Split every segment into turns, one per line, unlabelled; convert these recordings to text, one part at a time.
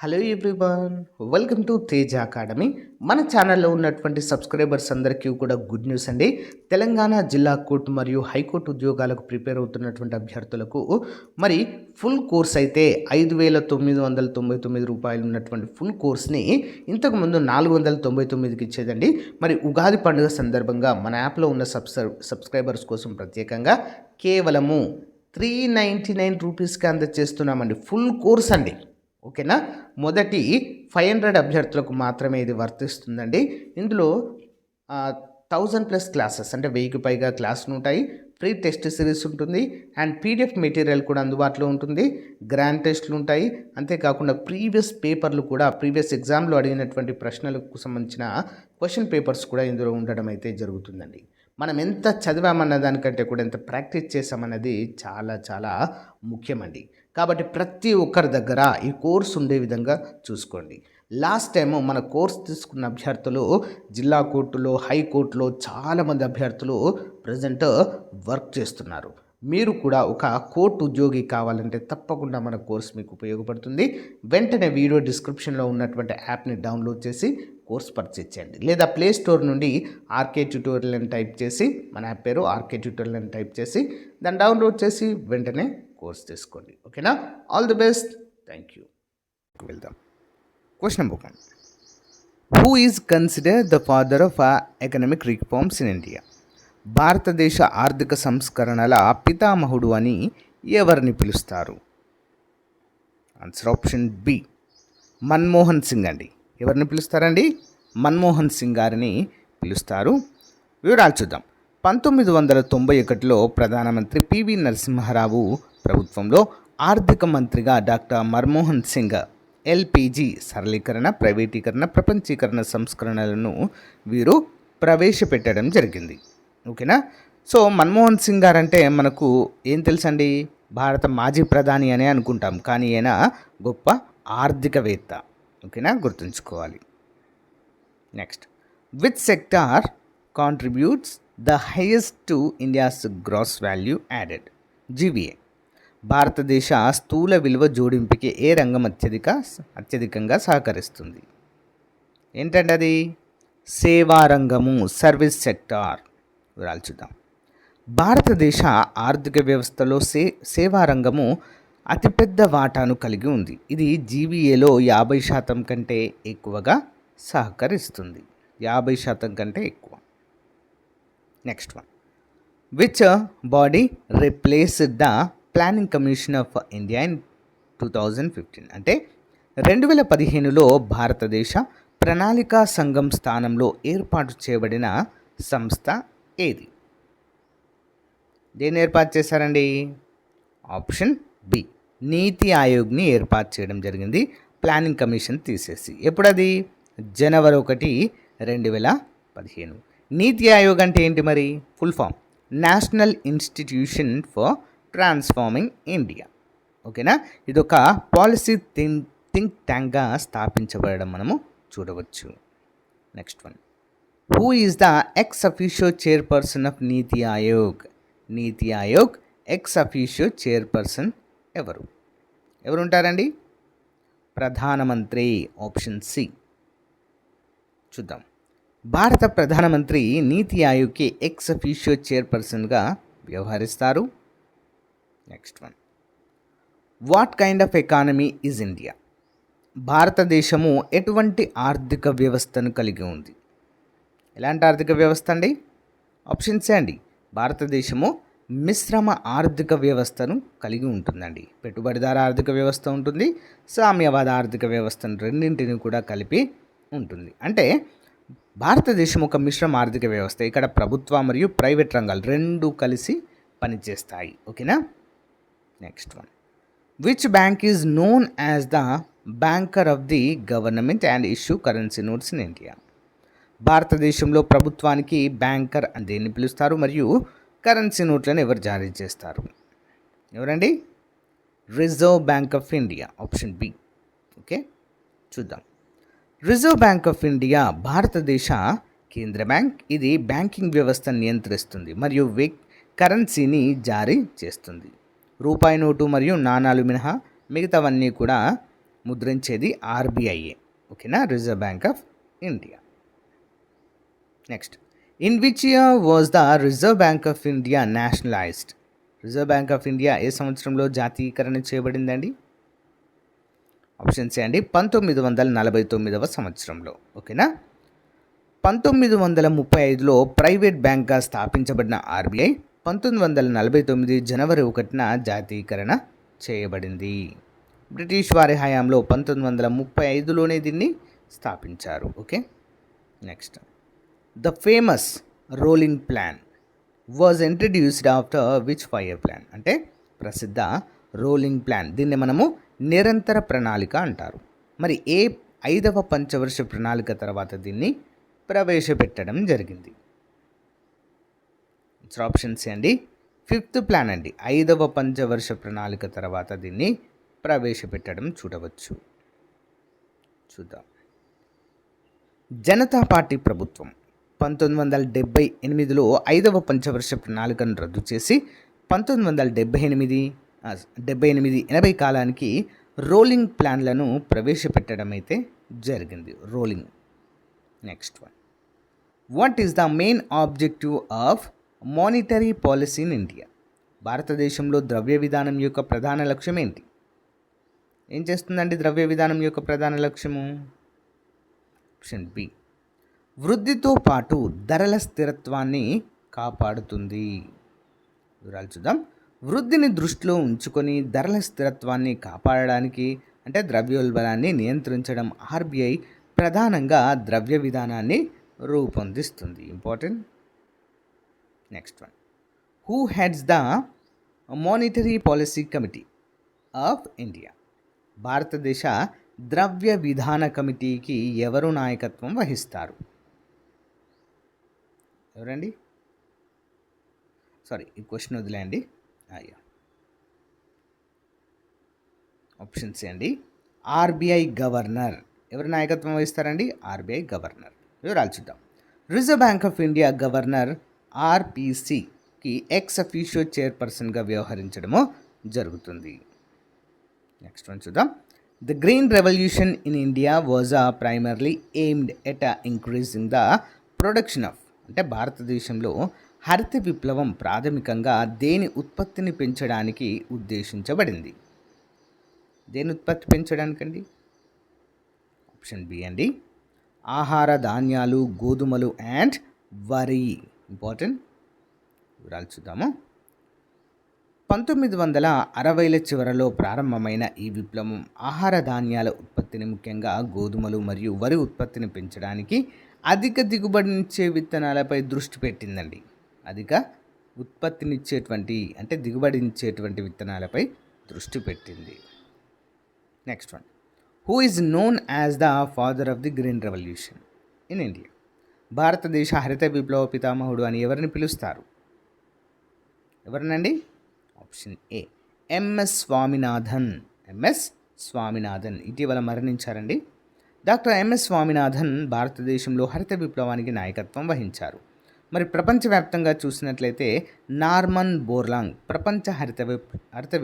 Hello everyone, welcome to Teja academy. మన ఛానల్లో ఉన్నటువంటి సబ్స్క్రైబర్స్ అందరికీ కూడా గుడ్ న్యూస్ అండి. తెలంగాణ జిల్లా కోర్టు మరియు హైకోర్టు ఉద్యోగాలకు ప్రిపేర్ అవుతున్నటువంటి అభ్యర్థులకు మరి ఫుల్ కోర్స్ అయితే 5,999 రూపాయలు ఉన్నటువంటి ఫుల్ కోర్స్ని ఇంతకుముందు 499కి ఇచ్చేదండి. మరి ఉగాది పండుగ సందర్భంగా మన యాప్లో ఉన్న సబ్స్క్రైబర్స్ కోసం ప్రత్యేకంగా కేవలము 399 రూపీస్కి అందజేస్తున్నామండి. ఫుల్ కోర్స్ అండి. ఓకేనా. మొదటి 500 అభ్యర్థులకు మాత్రమే ఇది వర్తిస్తుందండి. ఇందులో 1000+ క్లాసెస్ అంటే 1000కి పైగా క్లాసులు ఉంటాయి. ఫ్రీ టెస్ట్ సిరీస్ ఉంటుంది అండ్ పీడిఎఫ్ మెటీరియల్ కూడా అందుబాటులో ఉంటుంది. గ్రాండ్ టెస్ట్లు ఉంటాయి. అంతేకాకుండా ప్రీవియస్ పేపర్లు కూడా ప్రీవియస్ ఎగ్జామ్లో అడిగినటువంటి ప్రశ్నలకు సంబంధించిన క్వశ్చన్ పేపర్స్ కూడా ఇందులో ఉండడం అయితే జరుగుతుందండి. మనం ఎంత చదివామన్న దానికంటే కూడా ఎంత ప్రాక్టీస్ చేసామన్నది చాలా చాలా ముఖ్యమండి. కాబట్టి ప్రతి ఒక్కరి దగ్గర ఈ కోర్స్ ఉండే విధంగా చూసుకోండి. లాస్ట్ టైము మన కోర్స్ తీసుకున్న అభ్యర్థులు జిల్లా కోర్టులో, హైకోర్టులో చాలామంది అభ్యర్థులు ప్రజెంట్ వర్క్ చేస్తున్నారు. మీరు కూడా ఒక కోర్టు ఉద్యోగి కావాలంటే తప్పకుండా మన కోర్స్ మీకు ఉపయోగపడుతుంది. వెంటనే వీడియో డిస్క్రిప్షన్లో ఉన్నటువంటి యాప్ని డౌన్లోడ్ చేసి కోర్స్ పర్చేజ్ చేయండి. లేదా ప్లే స్టోర్ నుండి ఆర్కే ట్యూటోరియల్ అని టైప్ చేసి, మన యాప్ పేరు ఆర్కే ట్యూటోరియల్ అని టైప్ చేసి దాన్ని డౌన్లోడ్ చేసి వెంటనే కోర్స్ తీసుకోండి. ఓకేనా. All the best. Thank you. వెళ్దాం. Question number 1. Who is consider the father of economic reforms in India? భారతదేశ ఆర్థిక సంస్కరణల పితామహుడు అని ఎవరిని పిలుస్తారు? Answer option B, Manmohan Singh అండి. ఎవరిని పిలుస్తారండి? మన్మోహన్ సింగ్ గారిని పిలుస్తారు. వివరాలు చూద్దాం. 1991లో ప్రధానమంత్రి పివి నరసింహారావు ప్రభుత్వంలో ఆర్థిక మంత్రిగా డాక్టర్ మన్మోహన్ సింగ్ ఎల్పిజి సరళీకరణ, ప్రైవేటీకరణ, ప్రపంచీకరణ సంస్కరణలను వీరు ప్రవేశపెట్టడం జరిగింది. ఓకేనా. సో మన్మోహన్ సింగ్ గారు అంటే మనకు ఏం తెలుసండి? భారత మాజీ ప్రధాని అనే అనుకుంటాం, కానీ ఈయన గొప్ప ఆర్థికవేత్త. ఓకేనా, గుర్తుంచుకోవాలి. Next, which sector contributes the highest to India's gross value added? GVA. భారతదేశ స్థూల విలువ జోడింపుకి ఏ రంగం అత్యధికంగా సహకరిస్తుంది? ఏంటంటే అది సేవా రంగము, సర్వీస్ సెక్టార్. వివరాలు చూద్దాం. భారతదేశ ఆర్థిక వ్యవస్థలో సేవా రంగము అతిపెద్ద వాటాను కలిగి ఉంది. ఇది జీవీఏలో 50% కంటే ఎక్కువగా సహకరిస్తుంది. 50% కంటే ఎక్కువ. Next one. Which body replaced the planning commission of India in 2015? అంటే 2015లో భారతదేశ ప్రణాళికా సంఘం స్థానంలో ఏర్పాటు చేయబడిన సంస్థ ఏది? దేన్ని ఏర్పాటు చేశారండి? ఆప్షన్ బి, నీతి ఆయోగ్ని ఏర్పాటు చేయడం జరిగింది. ప్లానింగ్ కమిషన్ తీసేసి. ఎప్పుడది? జనవరి 1, 2015. నీతి ఆయోగ్ అంటే ఏంటి మరి? Full form national institution for transforming India. ఓకేనా. ఇదొక పాలసీ థింక్ ట్యాంక్గా స్థాపించబడడం మనము చూడవచ్చు. Next one. Who is the ex officio chairperson of NITI Aayog? NITI Aayog X officio chairperson ఎవరు ఉంటారండి? ప్రధానమంత్రి. Option C. చూద్దాం. భారత ప్రధానమంత్రి నీతి ఆయోగ్కి ఎక్స్ అఫీషియో చైర్పర్సన్గా వ్యవహరిస్తారు. Next one. What kind of economy is India? భారతదేశము ఎటువంటి ఆర్థిక వ్యవస్థను కలిగి ఉంది? ఎలాంటి ఆర్థిక వ్యవస్థ అండి? ఆప్షన్ సి అండి. భారతదేశము మిశ్రమ ఆర్థిక వ్యవస్థను కలిగి ఉంటుందండి. పెట్టుబడిదార ఆర్థిక వ్యవస్థ ఉంటుంది, సామ్యవాద ఆర్థిక వ్యవస్థను రెండింటిని కూడా కలిపి ఉంటుంది. అంటే భారతదేశం ఒక మిశ్రమ ఆర్థిక వ్యవస్థ. ఇక్కడ ప్రభుత్వ మరియు ప్రైవేట్ రంగాలు రెండు కలిసి పనిచేస్తాయి. ఓకేనా. Next one. Which bank is known as the banker of the government and issue currency notes in India? భారతదేశంలో ప్రభుత్వానికి బ్యాంకర్ అని దేన్ని పిలుస్తారు మరియు కరెన్సీ నోట్లను ఎవరు జారీ చేస్తారు? ఎవరండి? Reserve bank of India. Option B. Okay, చూద్దాం. రిజర్వ్ బ్యాంక్ ఆఫ్ ఇండియా భారతదేశ కేంద్ర బ్యాంక్. ఇది బ్యాంకింగ్ వ్యవస్థను నియంత్రిస్తుంది మరియు కరెన్సీని జారీ చేస్తుంది. రూపాయి నోటు మరియు నాణాలు మినహా మిగతావన్నీ కూడా ముద్రించేది ఆర్బీఐఏ. ఓకేనా, Reserve bank of India. Next, in which year was the Reserve bank of India nationalised? Reserve bank of India ఏ సంవత్సరంలో జాతీయకరణ చేయబడిందండి? ఆప్షన్స్ ఏ అండి, 1949వ సంవత్సరంలో. ఓకేనా, 1935లో ప్రైవేట్ బ్యాంక్గా స్థాపించబడిన ఆర్బీఐ 1949 జనవరి 1న జాతీయకరణ చేయబడింది. బ్రిటిష్ వారి హయాంలో 1935లోనే దీన్ని స్థాపించారు. Okay, next, the famous rolling plan was introduced after which 5-year plan? అంటే ప్రసిద్ధ రోలింగ్ ప్లాన్, దీన్ని మనము నిరంతర ప్రణాళిక అంటారు. మరి ఏ 5వ పంచవర్ష ప్రణాళిక తర్వాత దీన్ని ప్రవేశపెట్టడం జరిగింది? ఆప్షన్స్ అండి, 5th ప్లాన్ అండి. 5వ పంచవర్ష ప్రణాళిక తర్వాత దీన్ని ప్రవేశపెట్టడం చూద్దాం. జనతా పార్టీ ప్రభుత్వం 1978లో 5వ పంచవర్ష ప్రణాళికను రద్దు చేసి 1978-80 కాలానికి రోలింగ్ ప్లాన్లను ప్రవేశపెట్టడం అయితే జరిగింది. Rolling. Next one, what is the main objective of monetary policy in India? భారతదేశంలో ద్రవ్య విధానం యొక్క ప్రధాన లక్ష్యం ఏంటి? ఏం చేస్తుందండి ద్రవ్య విధానం యొక్క ప్రధాన లక్ష్యము? ఆప్షన్ బి, వృద్ధితో పాటు ధరల స్థిరత్వాన్ని కాపాడుతుంది. వివరాలు చూద్దాం. వృద్ధిని దృష్టిలో ఉంచుకొని ధరల స్థిరత్వాన్ని కాపాడడానికి, అంటే ద్రవ్యోల్బణాన్ని నియంత్రించడం ఆర్బీఐ ప్రధానంగా ద్రవ్య విధానాన్ని రూపొందిస్తుంది. Important. Next one, who heads the monetary policy committee of India? భారతదేశ ద్రవ్య విధాన కమిటీకి ఎవరు నాయకత్వం వహిస్తారు? ఎవరండి? సారీ, ఈ క్వశ్చన్ వదిలేయండి. ఆప్షన్స్ అండి, ఆర్బీఐ గవర్నర్. ఎవరు నాయకత్వం వహిస్తారండి? RBI governor. వివరాలు చూద్దాం. Reserve bank of India governor ఆర్పీసీకి ఎక్స్ అఫీషియో చైర్పర్సన్గా వ్యవహరించడము జరుగుతుంది. నెక్స్ట్ వన్ చూద్దాం. The green revolution in India was primarily aimed at increasing the production of, అంటే భారతదేశంలో హరిత విప్లవం ప్రాథమికంగా దేని ఉత్పత్తిని పెంచడానికి ఉద్దేశించబడింది? దేని ఉత్పత్తి పెంచడానికండి? ఆప్షన్ బి అండి, ఆహార ధాన్యాలు, గోధుమలు అండ్ వరి. ఇంపార్టెంట్. వివరాలు చూద్దాము. 1960ల చివరలో ప్రారంభమైన ఈ విప్లవం ఆహార ధాన్యాల ఉత్పత్తిని, ముఖ్యంగా గోధుమలు మరియు వరి ఉత్పత్తిని పెంచడానికి అధిక దిగుబడినిచ్చే విత్తనాలపై దృష్టి పెట్టిందండి. అధిక ఉత్పత్తినిచ్చేటువంటి, అంటే దిగుబడినిచ్చేటువంటి విత్తనాలపై దృష్టి పెట్టింది. Next one, who is known as the father of the green revolution in India? భారతదేశ హరిత విప్లవ పితామహుడు అని ఎవరిని పిలుస్తారు? ఎవరినండి? Option A, MS Swaminathan. MS Swaminathan ఇటీవల మరణించారండి. డాక్టర్ ఎంఎస్ స్వామినాథన్ భారతదేశంలో హరిత విప్లవానికి నాయకత్వం వహించారు. మరి ప్రపంచవ్యాప్తంగా చూసినట్లయితే నార్మన్ బోర్లాంగ్ ప్రపంచ హరిత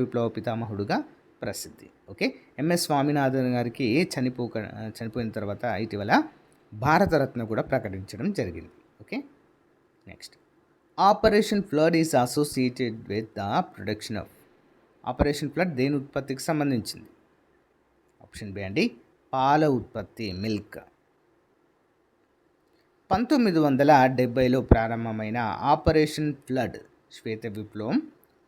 విప్లవ పితామహుడుగా ప్రసిద్ధి. ఓకే, ఎంఎస్ స్వామినాథన్ గారికి చనిపోయిన తర్వాత ఇటీవల భారతరత్న కూడా ప్రకటించడం జరిగింది. Okay, next, operation flood is associated with the production of. Operation flood దేని ఉత్పత్తికి సంబంధించింది? ఆప్షన్ బి అండి, పాల ఉత్పత్తి, మిల్క్. 1970లో ప్రారంభమైన ఆపరేషన్ ఫ్లడ్ శ్వేత విప్లవం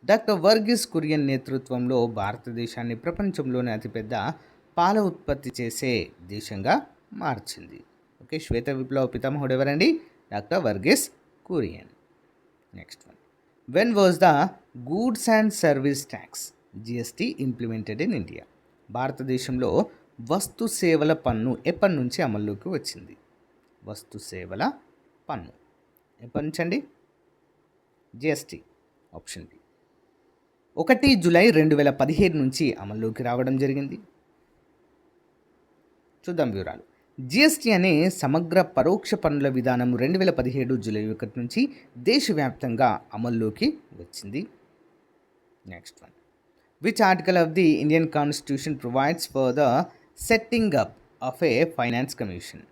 డాక్టర్ వర్గీస్ కురియన్ నేతృత్వంలో భారతదేశాన్ని ప్రపంచంలోనే అతిపెద్ద పాల ఉత్పత్తి చేసే దేశంగా మార్చింది. ఓకే, శ్వేత విప్లవ పితామహుడు ఎవరండి? Doctor Varghese Kurien. Next one, when was the goods and service tax GST implemented in India? భారతదేశంలో వస్తు సేవల పన్ను ఎప్పటి నుంచి అమల్లోకి వచ్చింది? వస్తు సేవల పన్ను ఎప్పటి నుంచి అండి? జిఎస్టీ. ఆప్షన్ బి, 1 జూలై 2017 నుంచి అమల్లోకి రావడం జరిగింది. చూద్దాం వివరాలు. జిఎస్టీ అనే సమగ్ర పరోక్ష పన్నుల విధానం 2017 జూలై 1 నుంచి దేశవ్యాప్తంగా అమల్లోకి వచ్చింది. Next one, which article of the Indian constitution provides for the setting up of A finance commission.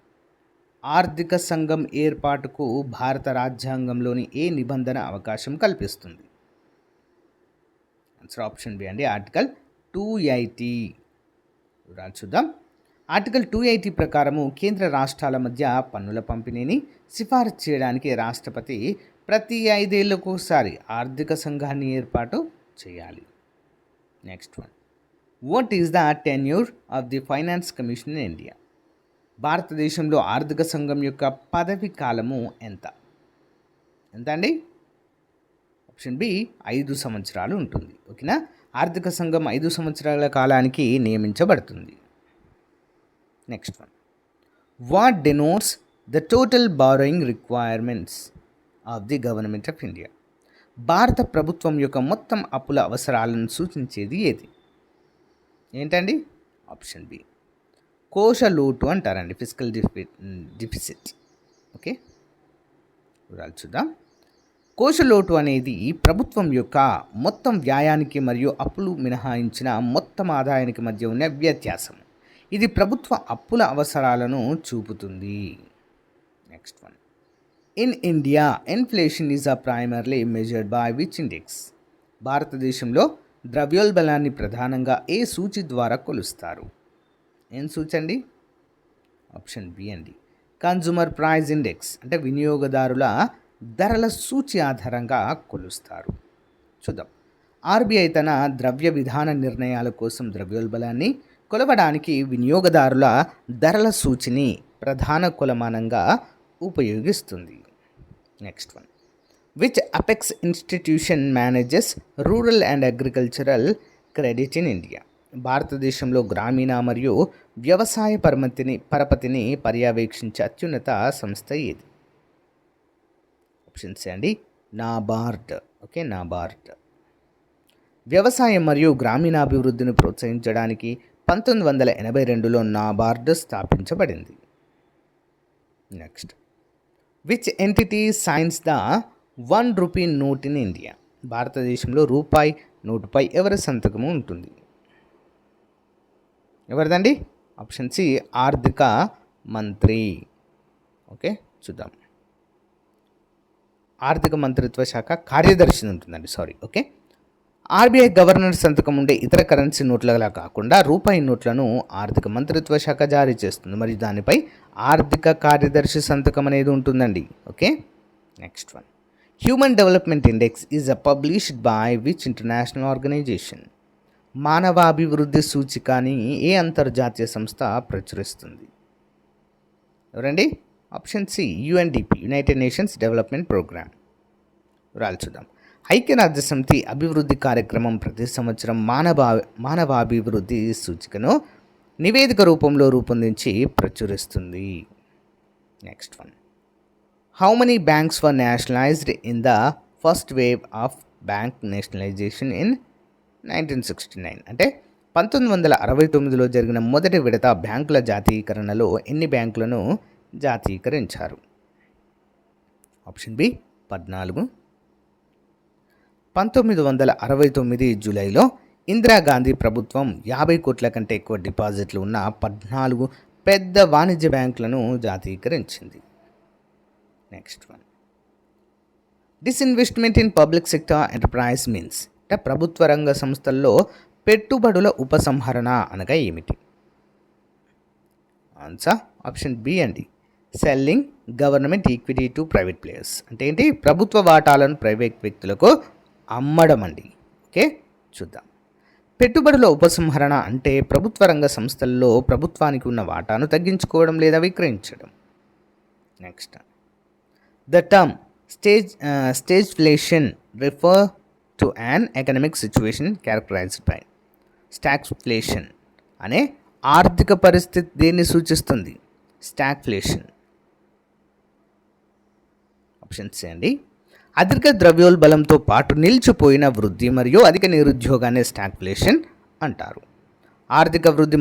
ఆర్థిక సంఘం ఏర్పాటుకు భారత రాజ్యాంగంలోని ఏ నిబంధన అవకాశం కల్పిస్తుంది? ఆన్సర్ ఆప్షన్ బి అండి, ఆర్టికల్ 280. చూద్దాం. ఆర్టికల్ 280 ప్రకారము కేంద్ర రాష్ట్రాల మధ్య పన్నుల పంపిణీని సిఫారసు చేయడానికి రాష్ట్రపతి ప్రతి 5 ఏళ్లకు ఒకసారి ఆర్థిక సంఘాన్ని ఏర్పాటు చేయాలి. Next one, what is the tenure of the finance commission in India? భారతదేశంలో ఆర్థిక సంఘం యొక్క పదవి కాలము ఎంత అండి? ఆప్షన్ బి 5 సంవత్సరాలు ఉంటుంది. ఓకేనా? ఆర్థిక సంఘం 5 సంవత్సరాల కాలానికి నియమించబడుతుంది. Next one, what denotes the total borrowing requirements of the government of India? భారత ప్రభుత్వం యొక్క మొత్తం అప్పుల అవసరాలను సూచించేది ఏది? ఏంటండి? ఆప్షన్ బి కోశ లోటు అంటారండి, ఫిజికల్ డిఫిసిట్. ఓకే, చూద్దాం. కోశ లోటు అనేది ప్రభుత్వం యొక్క మొత్తం వ్యయానికి మరియు అప్పులు మినహాయించిన మొత్తం ఆదాయానికి మధ్య ఉన్న వ్యత్యాసం. ఇది ప్రభుత్వ అప్పుల అవసరాలను చూపుతుంది. Next one, in India inflation is primarily measured by which index? భారతదేశంలో ద్రవ్యోల్బణాన్ని ప్రధానంగా ఏ సూచి ద్వారా కొలుస్తారు? ఏం సూచండి? ఆప్షన్ బి అండి, కన్జ్యూమర్ ప్రైస్ ఇండెక్స్, అంటే వినియోగదారుల ధరల సూచి ఆధారంగా కొలుస్తారు. చూద్దాం. ఆర్బీఐ తన ద్రవ్య విధాన నిర్ణయాల కోసం ద్రవ్యోల్బణాన్ని కొలవడానికి వినియోగదారుల ధరల సూచిని ప్రధాన కొలమానంగా ఉపయోగిస్తుంది. Next one, which apex institution manages rural and agricultural credit in India? భారతదేశంలో గ్రామీణ మరియు వ్యవసాయ పరపతిని పర్యవేక్షించే అత్యున్నత సంస్థ ఏది? ఆప్షన్ సి అండి, నాబార్డ్. ఓకే, నాబార్డ్. వ్యవసాయం మరియు గ్రామీణాభివృద్ధిని ప్రోత్సహించడానికి 1982లో నాబార్డ్ స్థాపించబడింది. Next, which entity science the 1 rupee note in India? భారతదేశంలో రూపాయి నోటుపై ఎవరి సంతకము ఉంటుంది? ఎవరిదండి? ఆప్షన్ సి, ఆర్థిక మంత్రి. ఓకే, చూద్దాం. ఆర్థిక మంత్రిత్వ శాఖ కార్యదర్శి ఉంటుందండి, ఓకే. ఆర్బీఐ గవర్నర్ సంతకం ఉండే ఇతర కరెన్సీ నోట్లలా కాకుండా రూపాయి నోట్లను ఆర్థిక మంత్రిత్వ శాఖ జారీ చేస్తుంది, మరియు దానిపై ఆర్థిక కార్యదర్శి సంతకం అనేది ఉంటుందండి. Okay, next one, human development index is published by which international organisation? మానవాభివృద్ధి సూచికని ఏ అంతర్జాతీయ సంస్థ ప్రచురిస్తుంది? ఎవరండి? Option C, UNDP, United Nations Development Programme. చూద్దాం. ఐక్యరాజ్య సమితి అభివృద్ధి కార్యక్రమం ప్రతి సంవత్సరం మానవాభివృద్ధి సూచికను నివేదిక రూపంలో రూపొందించి ప్రచురిస్తుంది. Next one, how many banks were nationalised in the first wave of bank nationalisation in 1969? అంటే 1969లో జరిగిన మొదటి విడత బ్యాంకుల జాతీయకరణలో ఎన్ని బ్యాంకులను జాతీయకరించారు? Option B 14. 1969 జూలైలో ఇందిరాగాంధీ ప్రభుత్వం 50 కోట్ల కంటే ఎక్కువ డిపాజిట్లు ఉన్న 14 పెద్ద వాణిజ్య బ్యాంకులను జాతీయకరించింది. Next one, disinvestment in public sector enterprise means? అంటే ప్రభుత్వ రంగ సంస్థల్లో పెట్టుబడుల ఉపసంహరణ అనగా ఏమిటి? ఆన్సర్ ఆప్షన్ బి అండి, selling government equity to private players. అంటే ఏంటి? ప్రభుత్వ వాటాలను ప్రైవేట్ వ్యక్తులకు అమ్మడం అండి. ఓకే, చూద్దాం. పెట్టుబడుల ఉపసంహరణ అంటే ప్రభుత్వ రంగ సంస్థల్లో ప్రభుత్వానికి ఉన్న వాటాను తగ్గించుకోవడం లేదా విక్రయించడం. Next, the term stagflation refer to an economic situation characterized by? Stagflation అనే ఆర్థిక పరిస్థితి దేన్ని సూచిస్తుంది? స్టాగ్ఫ్లేషన్. ఆప్షన్ సి అండి, అధిక ద్రవ్యోల్బలంతో పాటు నిలిచిపోయిన వృద్ధి మరియు అధిక నిరుద్యోగాన్ని స్టాగ్ఫ్లేషన్ అంటారు. ఆర్థిక వృద్ధి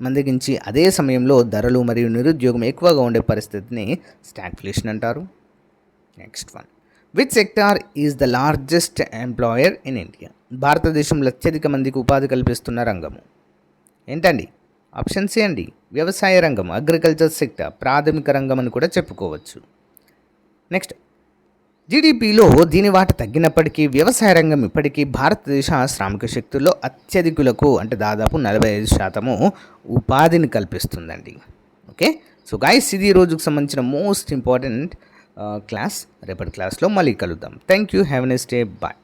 మందగించి అదే సమయంలో ధరలు మరియు నిరుద్యోగం ఎక్కువగా ఉండే పరిస్థితిని స్టాగ్ఫ్లేషన్ అంటారు. Next one, which sector is the largest employer in India? భారతదేశంలో అత్యధిక మందికి ఉపాధి కల్పిస్తున్న రంగము ఏంటండి? ఆప్షన్ సి అండి వ్యవసాయ రంగం, అగ్రికల్చర్ సెక్టర్ ప్రాథమిక రంగం అని కూడా చెప్పుకోవచ్చు. నెక్స్ట్, జీడిపిలో దీని వాట తగ్గినప్పటికీ వ్యవసాయ రంగం ఇప్పటికీ భారతదేశ శ్రామిక శక్తుల్లో అత్యధికులకు అంటే దాదాపు 45% ఉపాధిని కల్పిస్తుందండి. ఓకే, సో గైస్, ఇది ఈ రోజుకు సంబంధించిన మోస్ట్ ఇంపార్టెంట్ క్లాస్. రేపటి క్లాస్లో మళ్ళీ కలుద్దాం. Thank you, have a nice day, bye.